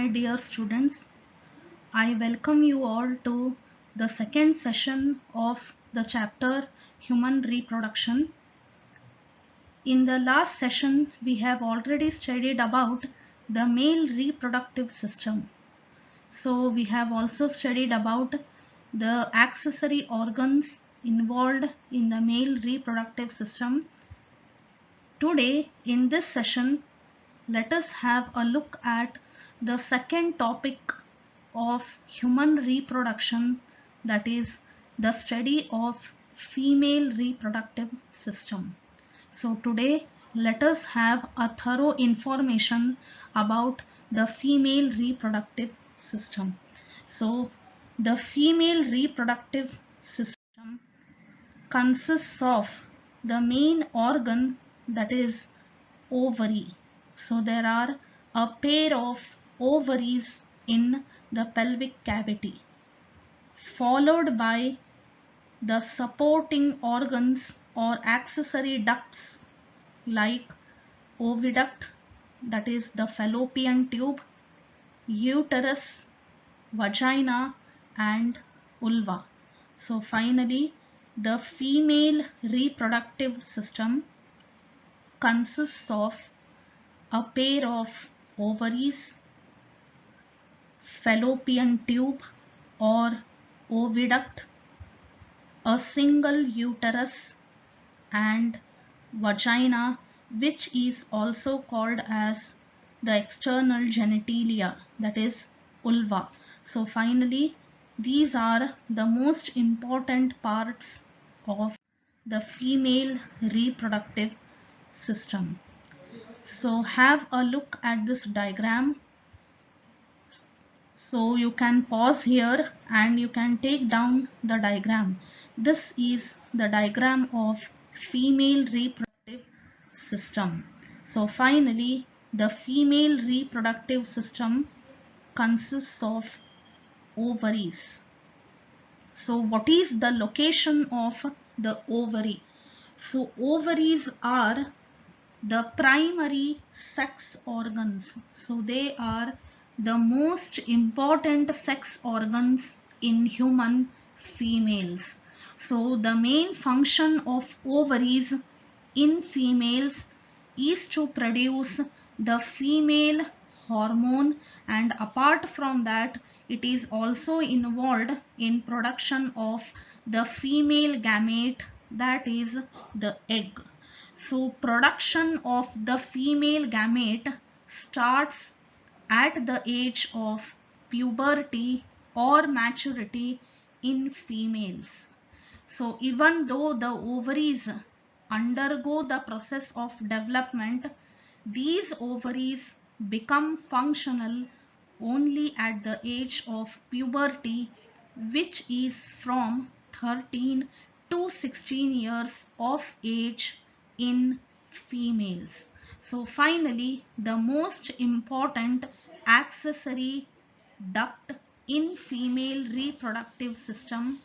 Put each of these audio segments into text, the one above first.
my dear students. I welcome you all to the second session of the chapter Human Reproduction. In the last session, we have already studied about the male reproductive system. So we have also studied about the accessory organs involved in the male reproductive system. Today, in this session, let us have a look at the second topic of human reproduction, that is the study of female reproductive system. So today let us have a thorough information about the female reproductive system. So the female reproductive system consists of the main organ, that is ovary. So there are a pair of ovaries in the pelvic cavity, followed by the supporting organs or accessory ducts like oviduct, that is the fallopian tube, uterus, vagina and vulva. So finally, the female reproductive system consists of a pair of ovaries, fallopian tube or oviduct, a single uterus and vagina, which is also called as the external genitalia, that is vulva. So finally, these are the most important parts of the female reproductive system. So have a look at this diagram. So you can pause here and you can take down the diagram. This is the diagram of female reproductive system. So finally, the female reproductive system consists of ovaries. So what is the location of the ovary? So ovaries are the primary sex organs. So they are the most important sex organs in human females. So the main function of ovaries in females is to produce the female hormone, and apart from that, it is also involved in production of the female gamete, that is the egg. So production of the female gamete starts at the age of puberty or maturity in females. So even though the ovaries undergo the process of development, these ovaries become functional only at the age of puberty, which is from 13 to 16 years of age in females. So finally, the most important accessory duct in female reproductive system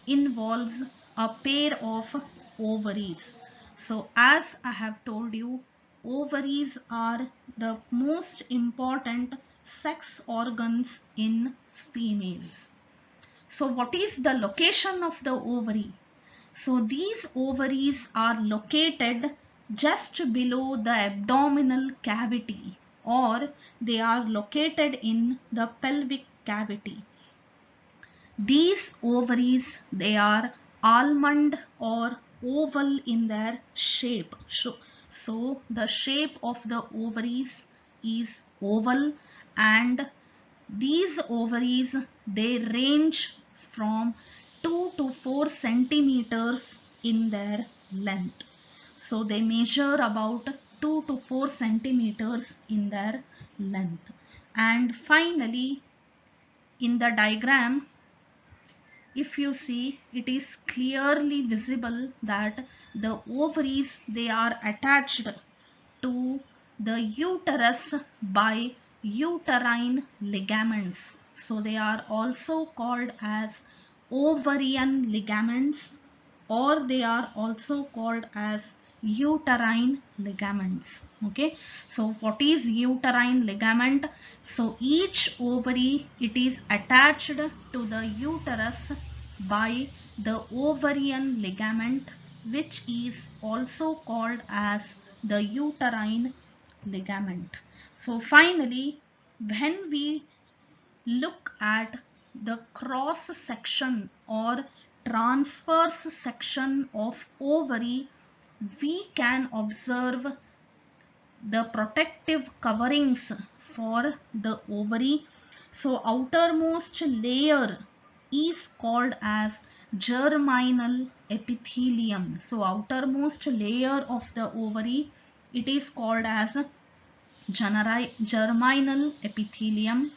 involves a pair of ovaries. So as I have told you, ovaries are the most important sex organs in females. So what is the location of the ovary? So these ovaries are located just below the abdominal cavity, or they are located in the pelvic cavity. These ovaries, they are almond or oval in their shape. So the shape of the ovaries is oval, and these ovaries, they range from 2 to 4 centimeters in their length. So they measure about 2 to 4 centimeters in their length. And finally, in the diagram, if you see, it is clearly visible that the ovaries, they are attached to the uterus by uterine ligaments. So they are also called as ovarian ligaments, or they are also called as uterine ligaments. Okay, so what is uterine ligament? So each ovary, it is attached to the uterus by the ovarian ligament, which is also called as the uterine ligament. So finally, when we look at the cross section or transverse section of ovary, we can observe the protective coverings for the ovary. So outermost layer is called as germinal epithelium. So outermost layer of the ovary, it is called as germinal epithelium.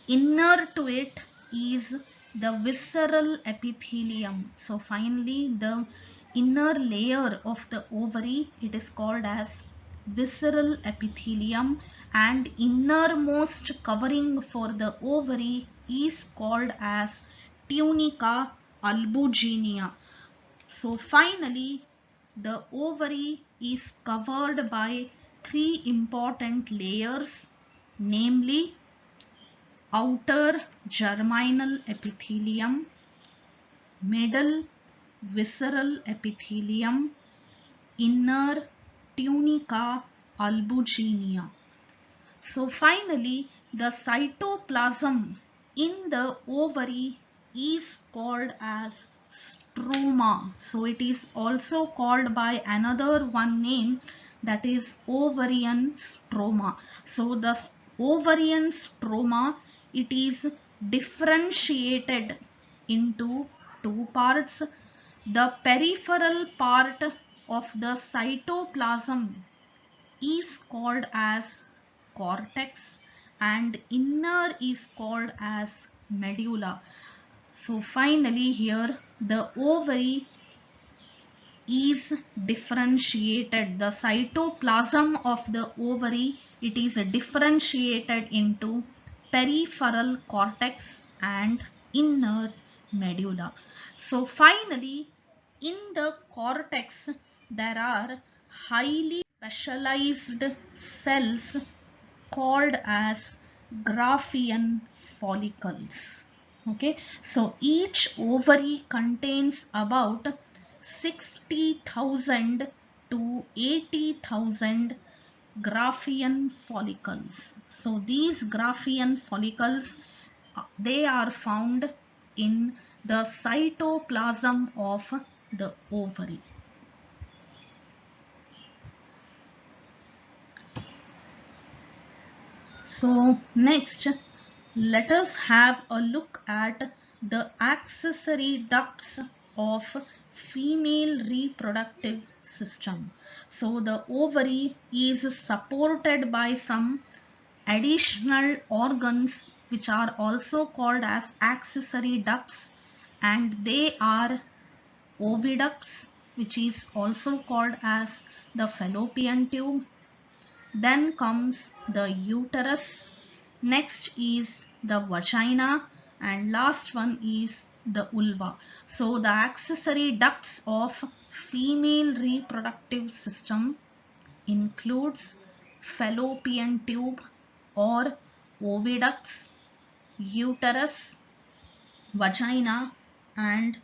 Inner to it is the visceral epithelium. So finally, the inner layer of the ovary, it is called as visceral epithelium, and innermost covering for the ovary is called as tunica albuginea. So finally, the ovary is covered by three important layers, namely outer germinal epithelium, middle visceral epithelium, inner tunica albuginea. So finally, the cytoplasm in the ovary is called as stroma. So it is also called by another one name, that is ovarian stroma. So the ovarian stroma, it is differentiated into two parts. The peripheral part of the cytoplasm is called as cortex and inner is called as medulla. So finally here the ovary is differentiated. The cytoplasm of the ovary, it is differentiated into peripheral cortex and inner medulla. So finally, in the cortex, there are highly specialized cells called as Graafian follicles. Okay, so each ovary contains about 60,000 to 80,000 Graafian follicles. So these Graafian follicles, they are found in the cytoplasm of the ovary. So next, let us have a look at the accessory ducts of female reproductive system. So the ovary is supported by some additional organs which are also called as accessory ducts, and they are oviducts, which is also called as the fallopian tube. Then comes the uterus, next is the vagina, and last one is the vulva. So the accessory ducts of female reproductive system includes fallopian tube or oviducts, uterus, vagina and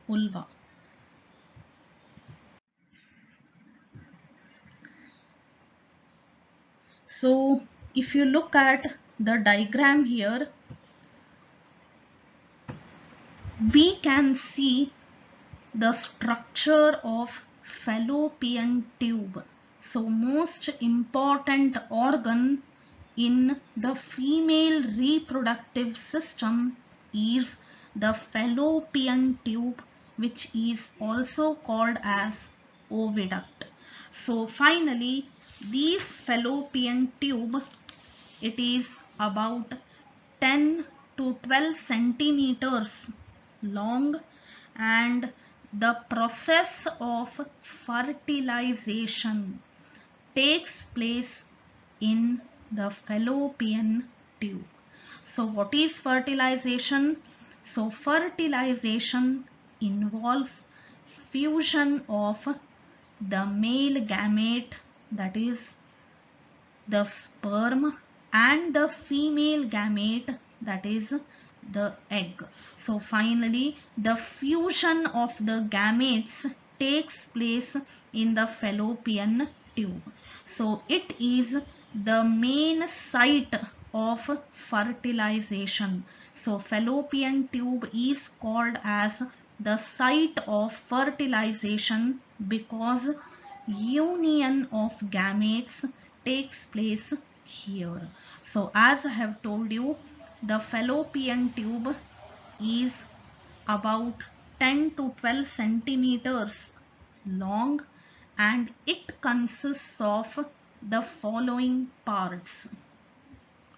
vulva. So if you look at the diagram here, we can see the structure of fallopian tube. So most important organ in the female reproductive system is the fallopian tube, which is also called as oviduct. So finally, these fallopian tube, it is about 10 to 12 centimeters long, and the process of fertilization takes place in the fallopian tube. So what is fertilization? So fertilization involves fusion of the male gamete, that is the sperm, and the female gamete, that is the egg. So finally the fusion of the gametes takes place in the fallopian tube. So it is the main site of fertilization. So fallopian tube is called as the site of fertilization because union of gametes takes place here. So as I have told you, the fallopian tube is about 10 to 12 centimeters long and it consists of the following parts.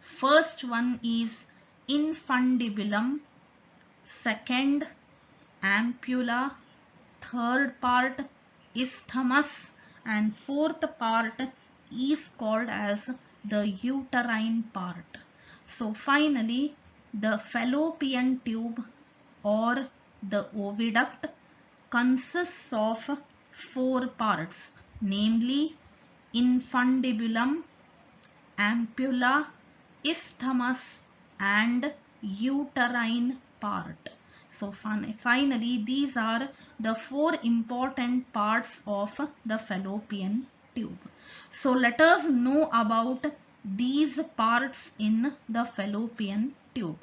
First one is infundibulum, second ampulla, third part isthmus, and fourth part is called as the uterine part. So finally the fallopian tube or the oviduct consists of four parts, namely infundibulum, ampulla, isthmus, and uterine part. So finally these are the four important parts of the fallopian tube. So let us know about these parts in the fallopian tube.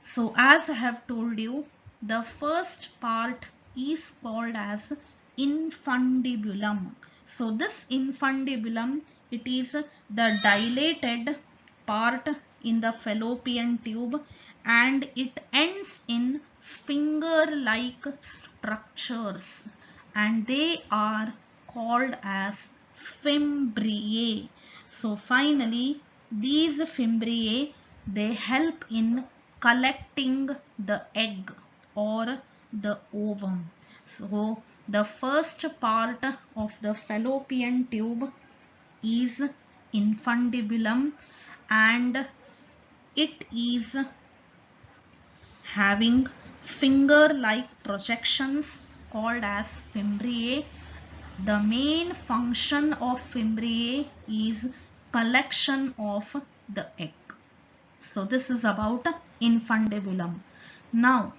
So as I have told you, the first part is called as infundibulum. So this infundibulum, it is the dilated part in the fallopian tube and it ends in finger-like structures and they are called as fimbriae. So finally these fimbriae, they help in collecting the egg or the ovum. So the first part of the fallopian tube is infundibulum and it is having finger-like projections called as fimbriae. The main function of fimbriae is collection of the egg. So this is about infundibulum. Now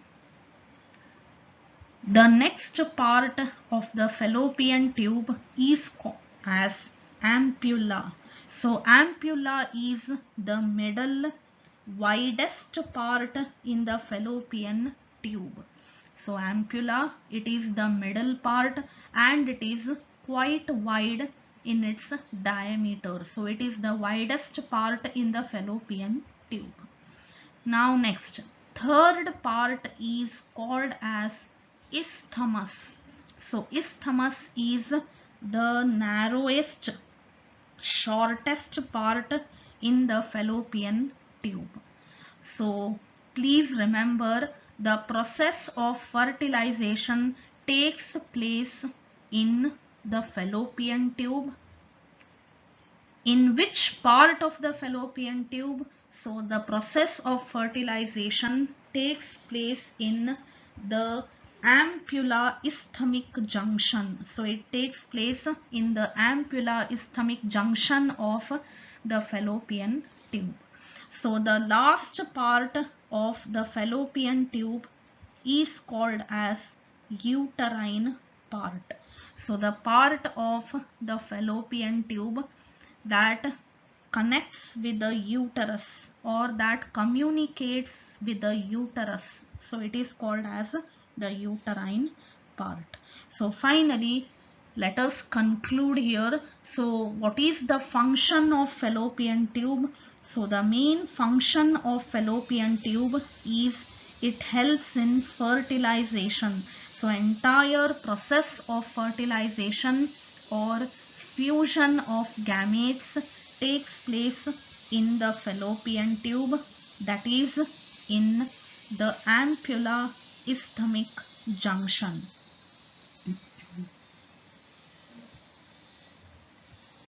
the next part of the fallopian tube is called as ampulla. So ampulla is the middle widest part in the fallopian tube. So ampulla, it is the middle part and it is quite wide in its diameter. So it is the widest part in the fallopian tube. Now next, third part is called as isthmus. So isthmus is the narrowest, shortest part in the fallopian tube. So please remember, the process of fertilization takes place in the fallopian tube. In which part of the fallopian tube? So the process of fertilization takes place in the ampulla isthmic junction. So it takes place in the ampulla isthmic junction of the fallopian tube. So the last part of the fallopian tube is called as uterine part. So the part of the fallopian tube that connects with the uterus or that communicates with the uterus. So it is called as the uterine part. So finally, let us conclude here. So what is the function of fallopian tube? So the main function of fallopian tube is it helps in fertilization. So entire process of fertilization or fusion of gametes takes place in the fallopian tube, that is in the ampulla isthmic junction.